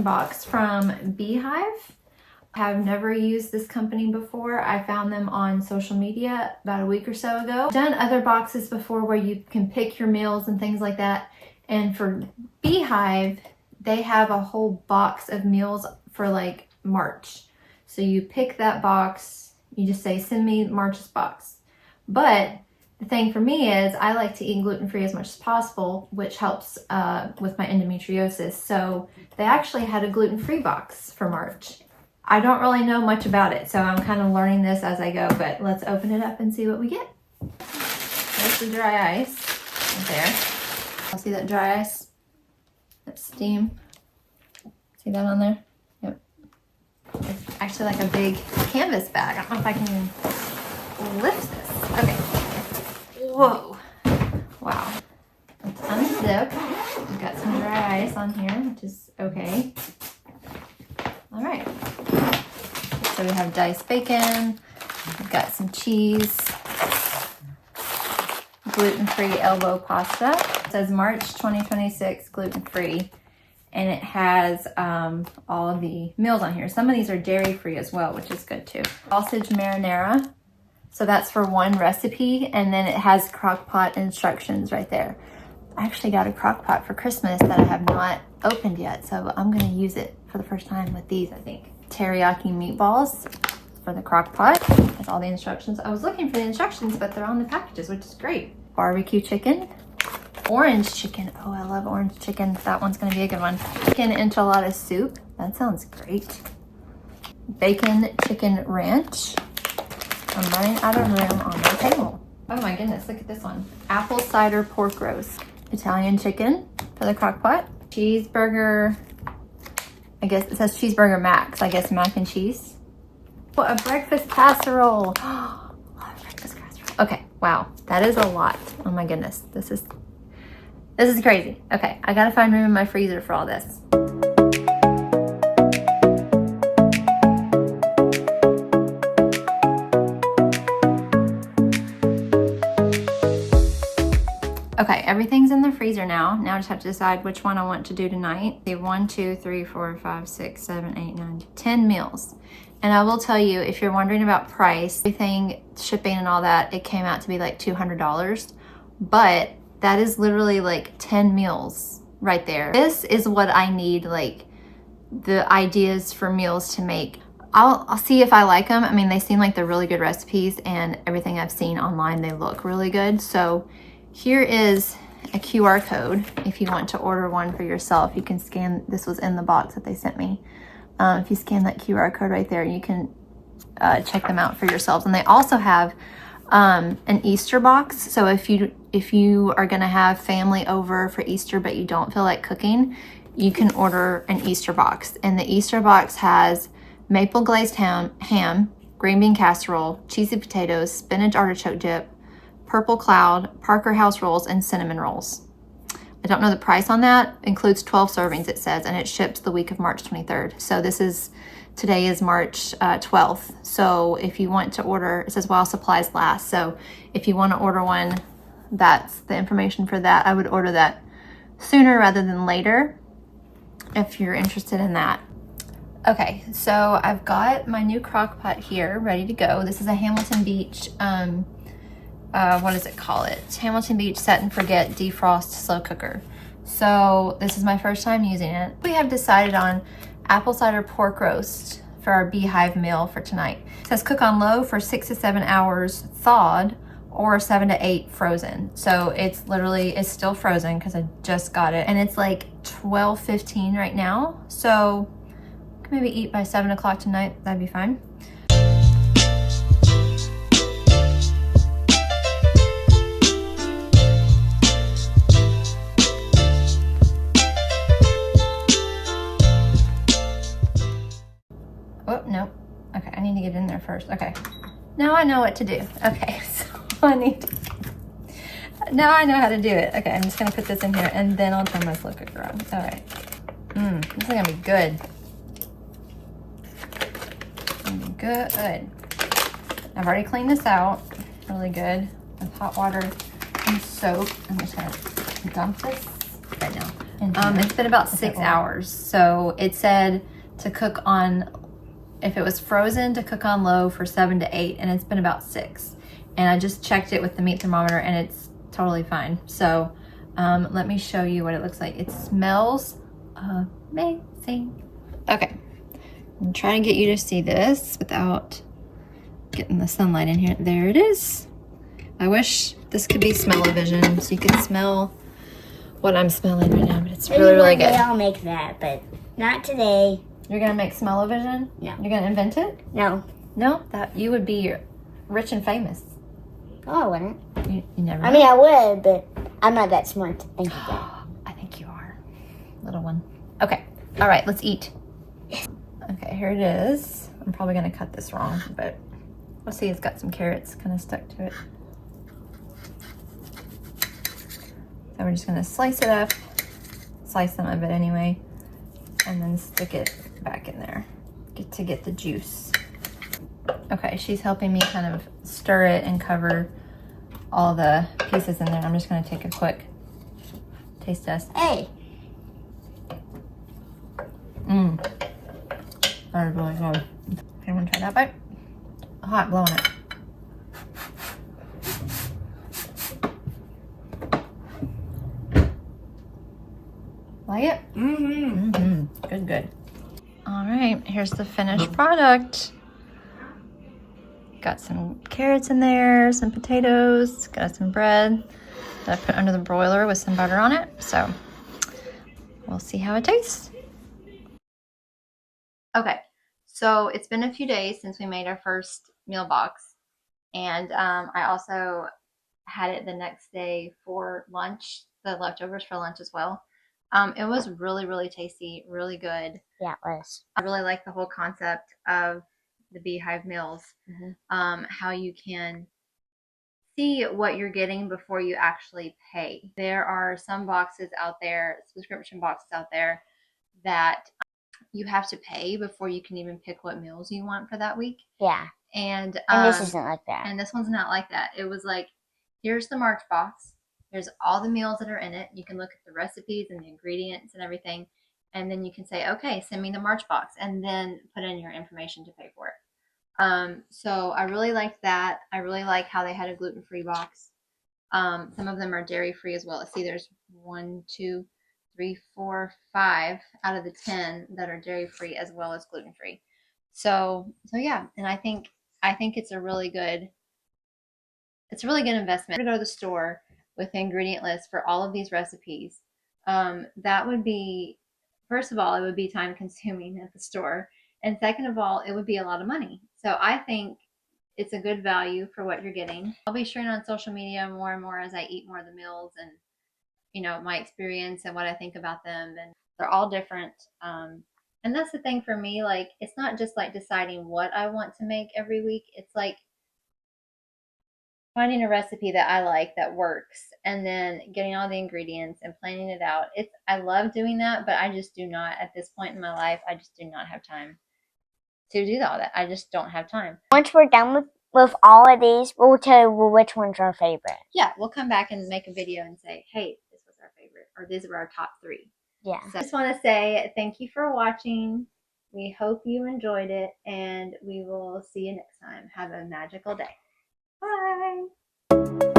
gluten box from Bee Hive. I have never used this company before. I found them on social media about a week or so ago. I've done other boxes before where you can pick your meals and things like that. And for Bee Hive, they have a whole box of meals for like March. So you pick that box, you just say, send me March's box. But the thing for me is I like to eat gluten-free as much as possible, which helps with my endometriosis. So they actually had a gluten-free box for March. I don't really know much about it, so I'm kind of learning this as I go, but let's open it up and see what we get. There's the dry ice right there. I'll see that dry ice, that steam. See that on there? Yep. It's actually like a big canvas bag. I don't know if I can even lift this. Okay. Whoa. Wow. Let's unzip. We've got some dry ice on here, which is okay. All right. So we have diced bacon. We've got some cheese. Gluten-free elbow pasta. It says March 2026 gluten-free. And it has all of the meals on here. Some of these are dairy-free as well, which is good too. Sausage marinara. So that's for one recipe. And then it has crock pot instructions right there. I actually got a crock pot for Christmas that I have not opened yet. So I'm going to use it for the first time with these, I think. Teriyaki meatballs for the crock pot. That's all the instructions. I was looking for the instructions, but they're on the packages, which is great. Barbecue chicken. Orange chicken. Oh, I love orange chicken. That one's going to be a good one. Chicken enchilada soup. That sounds great. Bacon chicken ranch. I'm running out of room on my table. Oh my goodness, look at this one. Apple cider pork roast. Italian chicken for the crock pot. Cheeseburger. I guess it says cheeseburger max. I guess mac and cheese. Oh, a breakfast casserole. Oh, breakfast casserole. Okay, wow. That is a lot. Oh my goodness. This is crazy. Okay, I gotta find room in my freezer for all this. Okay, everything's in the freezer now. Now I just have to decide which one I want to do tonight. We have 1, 2, 3, 4, 5, 6, 7, 8, 9, 10 meals. And I will tell you, if you're wondering about price, everything, shipping and all that, it came out to be like $200. But that is literally like 10 meals right there. This is what I need, like the ideas for meals to make. I'll see if I like them. I mean, they seem like they're really good recipes, and everything I've seen online, they look really good. So here is a QR code. If you want to order one for yourself, you can scan. This was in the box that they sent me. If you scan that QR code right there, you can check them out for yourselves. And they also have an Easter box. So if you are gonna have family over for Easter but you don't feel like cooking, you can order an Easter box. And the Easter box has maple glazed ham, green bean casserole, cheesy potatoes, spinach artichoke dip, purple cloud, Parker house rolls, and cinnamon rolls. I don't know the price on that. Includes 12 servings, it says, and it ships the week of March 23rd. So today is March 12th. So if you want to order, it says while supplies last. So if you want to order one, that's the information for that. I would order that sooner rather than later if you're interested in that. Okay, so I've got my new crock pot here ready to go. This is a Hamilton Beach, what does it call it? Hamilton Beach Set and Forget Defrost Slow Cooker. So this is my first time using it. We have decided on apple cider pork roast for our Bee Hive meal for tonight. It says cook on low for 6 to 7 hours thawed, or 7 to 8 frozen. So it's still frozen because I just got it. And it's like 12:15 right now. So I can maybe eat by 7 o'clock tonight. That'd be fine. Oh, no. Okay, I need to get in there first. Okay. Now I know what to do. Okay, so now I know how to do it. Okay, I'm just gonna put this in here and then I'll turn my slow cooker on. All right. This is gonna be good. It's gonna be good. I've already cleaned this out really good with hot water and soap. I'm just gonna dump this right now. It's been about 6 hours. So it said to cook on, if it was frozen, to cook on low for 7 to 8, and it's been about 6. And I just checked it with the meat thermometer, and it's totally fine. So let me show you what it looks like. It smells amazing. Okay, I'm trying to get you to see this without getting the sunlight in here. There it is. I wish this could be smell-o-vision so you could smell what I'm smelling right now, but it's really, really good. I'll make that, but not today. You're gonna make smell-o-vision? No. You're gonna invent it? No. No? That you would be rich and famous. Oh, I wouldn't. You never know. I mean, I would, but I'm not that smart to think of that. I think you are, little one. Okay, all right, let's eat. Okay, here it is. I'm probably gonna cut this wrong, but we'll see. It's got some carrots kind of stuck to it. So we're just gonna slice it up, slice some of it anyway, and then stick it back in there to get the juice. Okay, she's helping me kind of stir it and cover all the pieces in there. I'm just gonna take a quick taste test. Hey. That is really good. Anyone try that bite? Hot, blowing it. Like it? Good, good. All right, here's the finished product. Got some carrots in there, some potatoes, got some bread that I put under the broiler with some butter on it. So we'll see how it tastes. Okay, so it's been a few days since we made our first meal box. And I also had it the next day for lunch, the leftovers for lunch as well. It was really, really tasty, really good. Yeah, it was. I really like the whole concept of the Bee Hive Meals, how you can see what you're getting before you actually pay. There are some boxes out there, subscription boxes out there, that you have to pay before you can even pick what meals you want for that week. Yeah. And this isn't like that. And this one's not like that. It was like, here's the March box. There's all the meals that are in it. You can look at the recipes and the ingredients and everything. And then you can say, okay, send me the March box, and then put in your information to pay for it. So I really liked that. I really like how they had a gluten-free box. Some of them are dairy-free as well. See, there's 1, 2, 3, 4, 5 out of the 10 that are dairy-free as well as gluten-free. So yeah, and I think it's a really good investment to go to the store with the ingredient list for all of these recipes. That would be, first of all, it would be time consuming at the store. And second of all, it would be a lot of money. So I think it's a good value for what you're getting. I'll be sharing on social media more and more as I eat more of the meals, and my experience and what I think about them. And they're all different. And that's the thing for me, like, it's not just like deciding what I want to make every week. It's like finding a recipe that I like that works, and then getting all the ingredients and planning it out. I love doing that, but I just do not, at this point in my life, I just do not have time to do all that. I just don't have time. Once we're done with all of these, we'll tell you which one's our favorite. Yeah, we'll come back and make a video and say, hey, this was our favorite, or these were our top 3. Yeah. So I just want to say thank you for watching. We hope you enjoyed it, and we will see you next time. Have a magical day. Bye.